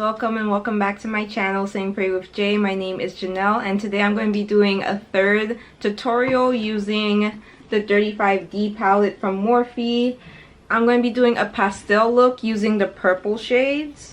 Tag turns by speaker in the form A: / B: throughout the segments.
A: welcome and welcome back to my channel, Sing Pray with Jay. My name is Janelle and today I'm going to be doing a third tutorial using the 35D palette from Morphe. I'm going to be doing a pastel look using the purple shades.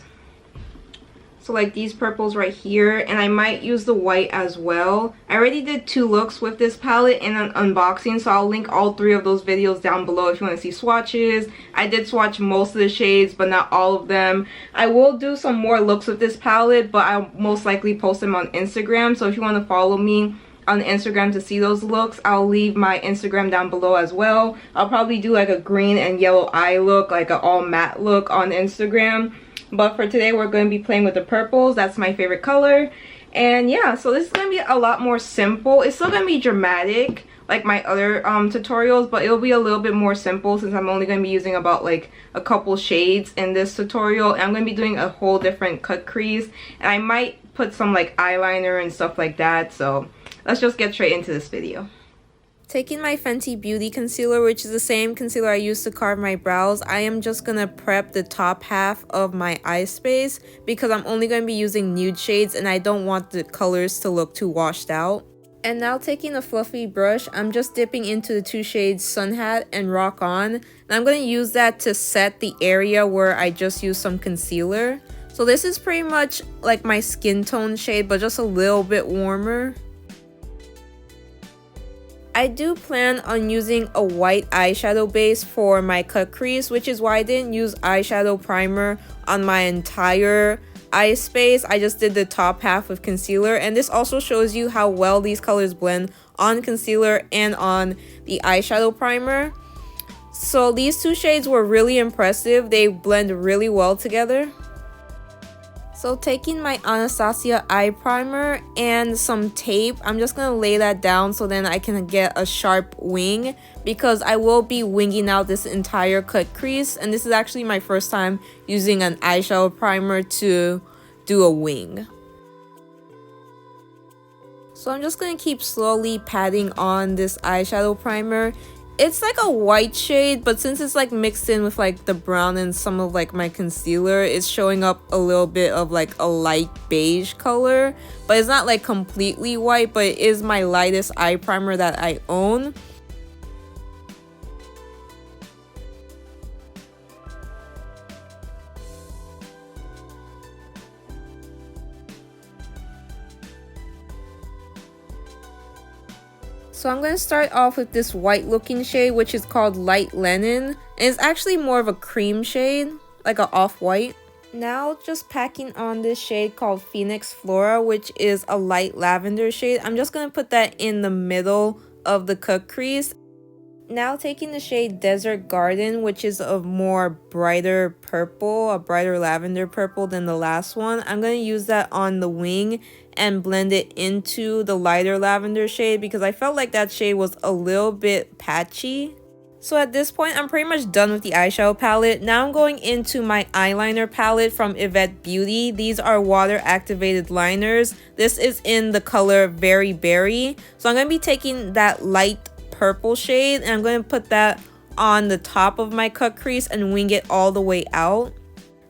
A: So like these purples right here, and I might use the white as well. I already did 2 looks with this palette in an unboxing, so I'll link all 3 of those videos down below if you want to see swatches. I did swatch most of the shades, but not all of them. I will do some more looks with this palette, but I'll most likely post them on Instagram. So if you want to follow me on Instagram to see those looks, I'll leave my Instagram down below as well. I'll probably do like a green and yellow eye look, like an all matte look on Instagram. But for today, we're going to be playing with the purples. That's my favorite color. And yeah, so this is going to be a lot more simple. It's still going to be dramatic like my other tutorials, but it'll be a little bit more simple since I'm only going to be using about like a couple shades in this tutorial. And I'm going to be doing a whole different cut crease. And I might put some like eyeliner and stuff like that. So let's just get straight into this video. Taking my Fenty Beauty Concealer, which is the same concealer I use to carve my brows, I am just going to prep the top half of my eye space because I'm only going to be using nude shades and I don't want the colors to look too washed out. And now taking a fluffy brush, I'm just dipping into the 2 shades Sun Hat and Rock On. And I'm going to use that to set the area where I just used some concealer. So this is pretty much like my skin tone shade, but just a little bit warmer. I do plan on using a white eyeshadow base for my cut crease, which is why I didn't use eyeshadow primer on my entire eye space. I just did the top half with concealer, and this also shows you how well these colors blend on concealer and on the eyeshadow primer. So these 2 shades were really impressive. They blend really well together. So taking my Anastasia eye primer and some tape, I'm just going to lay that down so then I can get a sharp wing because I will be winging out this entire cut crease. And this is actually my first time using an eyeshadow primer to do a wing. So I'm just going to keep slowly patting on this eyeshadow primer. It's like a white shade, but since it's like mixed in with like the brown and some of like my concealer, it's showing up a little bit of like a light beige color. But it's not like completely white, but it is my lightest eye primer that I own. So I'm going to start off with this white looking shade, which is called Light Linen. And it's actually more of a cream shade, like an off-white. Now just packing on this shade called Phoenix Flora, which is a light lavender shade. I'm just going to put that in the middle of the cut crease. Now taking the shade Desert Garden, which is a more brighter purple, a brighter lavender purple than the last one. I'm going to use that on the wing and blend it into the lighter lavender shade because I felt like that shade was a little bit patchy. So at this point, I'm pretty much done with the eyeshadow palette. Now I'm going into my eyeliner palette from Ivette Beauty. These are water activated liners. This is in the color Very Berry. So I'm going to be taking that light purple shade and I'm going to put that on the top of my cut crease and wing it all the way out.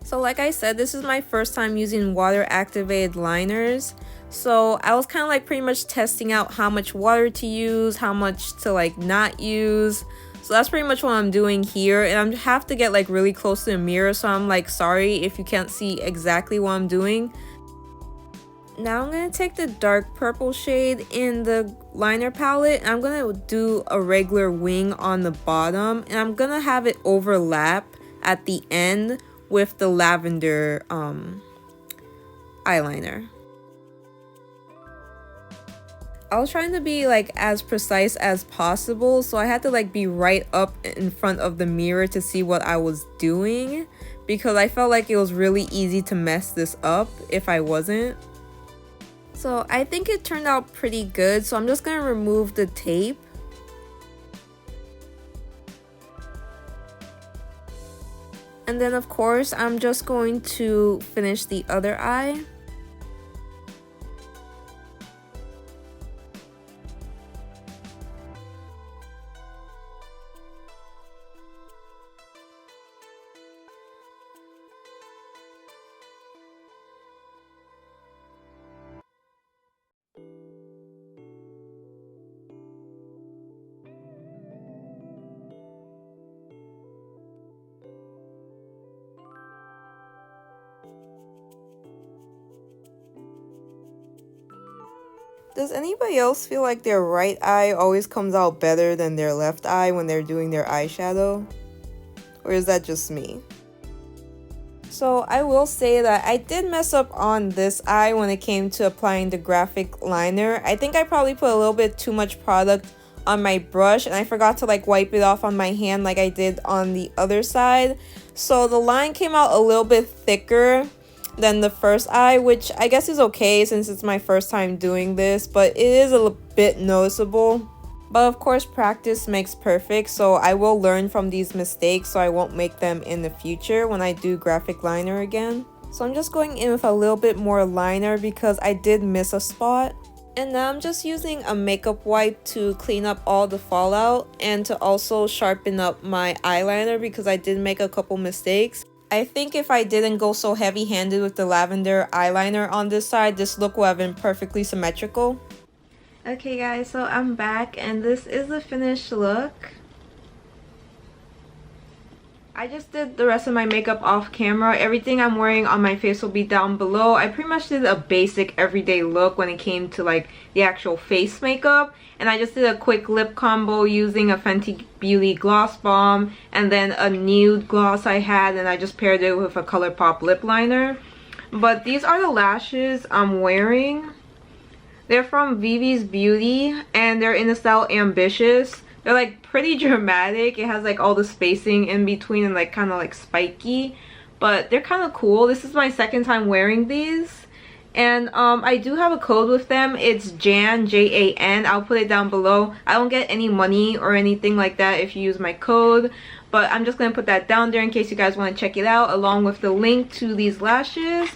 A: So like I said, this is my first time using water activated liners. So I was kind of like pretty much testing out how much water to use, how much to like not use. So that's pretty much what I'm doing here, and I have to get like really close to the mirror, so I'm like sorry if you can't see exactly what I'm doing. Now I'm going to take the dark purple shade in the liner palette and I'm going to do a regular wing on the bottom, and I'm going to have it overlap at the end with the lavender eyeliner. I was trying to be like as precise as possible, so I had to like be right up in front of the mirror to see what I was doing because I felt like it was really easy to mess this up if I wasn't. So I think it turned out pretty good, so I'm just going to remove the tape. And then of course I'm just going to finish the other eye. Does anybody else feel like their right eye always comes out better than their left eye when they're doing their eyeshadow? Or is that just me? So I will say that I did mess up on this eye when it came to applying the graphic liner. I think I probably put a little bit too much product on my brush and I forgot to like wipe it off on my hand like I did on the other side. So the line came out a little bit thicker than the first eye, which I guess is okay since it's my first time doing this, but it is a bit noticeable. But of course practice makes perfect, so I will learn from these mistakes so I won't make them in the future when I do graphic liner again. So I'm just going in with a little bit more liner because I did miss a spot. And now I'm just using a makeup wipe to clean up all the fallout and to also sharpen up my eyeliner because I did make a couple mistakes. I think if I didn't go so heavy-handed with the lavender eyeliner on this side, this look would have been perfectly symmetrical. Okay guys, so I'm back and this is the finished look. I just did the rest of my makeup off camera. Everything I'm wearing on my face will be down below. I pretty much did a basic everyday look when it came to like the actual face makeup. And I just did a quick lip combo using a Fenty Beauty Gloss Bomb and then a nude gloss I had, and I just paired it with a Colourpop lip liner. But these are the lashes I'm wearing. They're from Vevvy's Beauty and they're in the style Ambitious. They're like pretty dramatic. It has like all the spacing in between and like kind of like spiky, but they're kind of cool. This is my second time wearing these, and I do have a code with them. It's Jan, J-A-N. I'll put it down below. I don't get any money or anything like that if you use my code, but I'm just gonna put that down there in case you guys want to check it out, along with the link to these lashes.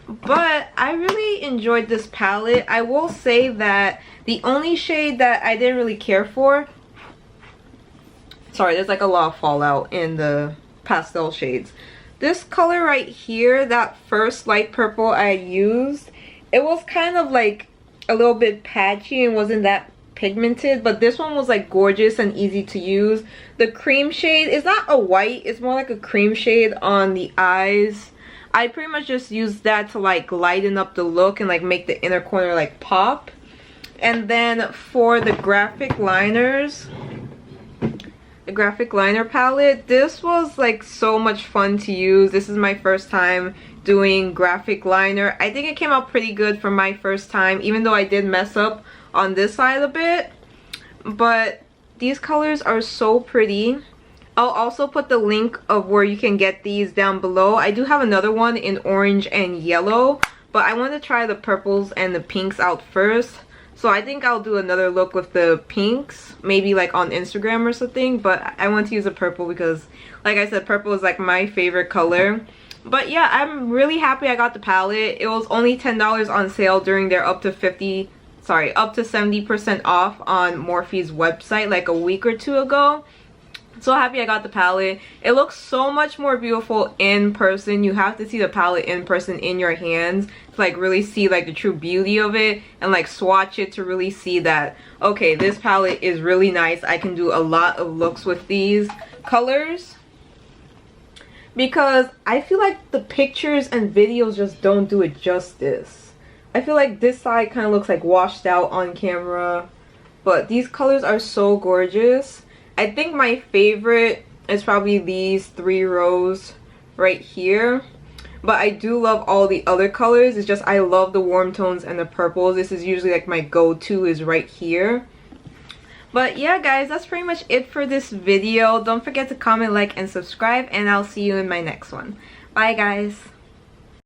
A: But I really enjoyed this palette. I will say that the only shade that I didn't really care for, sorry, there's like a lot of fallout in the pastel shades. This color right here, that first light purple I used, it was kind of like a little bit patchy and wasn't that pigmented, but this one was like gorgeous and easy to use. The cream shade is not a white, it's more like a cream shade on the eyes. I pretty much just used that to like lighten up the look and like make the inner corner like pop. And then for the graphic liners, the graphic liner palette, this was like so much fun to use. This is my first time doing graphic liner. I think it came out pretty good for my first time, even though I did mess up on this side a bit. But these colors are so pretty. I'll also put the link of where you can get these down below. I do have another one in orange and yellow, but I want to try the purples and the pinks out first. So I think I'll do another look with the pinks, maybe like on Instagram or something, but I want to use a purple because, like I said, purple is like my favorite color. But yeah, I'm really happy I got the palette. It was only $10 on sale during their up to 70% off on Morphe's website like a week or two ago. So happy I got the palette. It looks so much more beautiful in person. You have to see the palette in person in your hands to like really see like the true beauty of it, and like swatch it to really see that, okay, this palette is really nice. I can do a lot of looks with these colors, because I feel like the pictures and videos just don't do it justice. I feel like this side kind of looks like washed out on camera, but these colors are so gorgeous. I think my favorite is probably these 3 rows right here. But I do love all the other colors. It's just I love the warm tones and the purples. This is usually like my go-to is right here. But yeah guys, that's pretty much it for this video. Don't forget to comment, like, and subscribe. And I'll see you in my next one. Bye guys.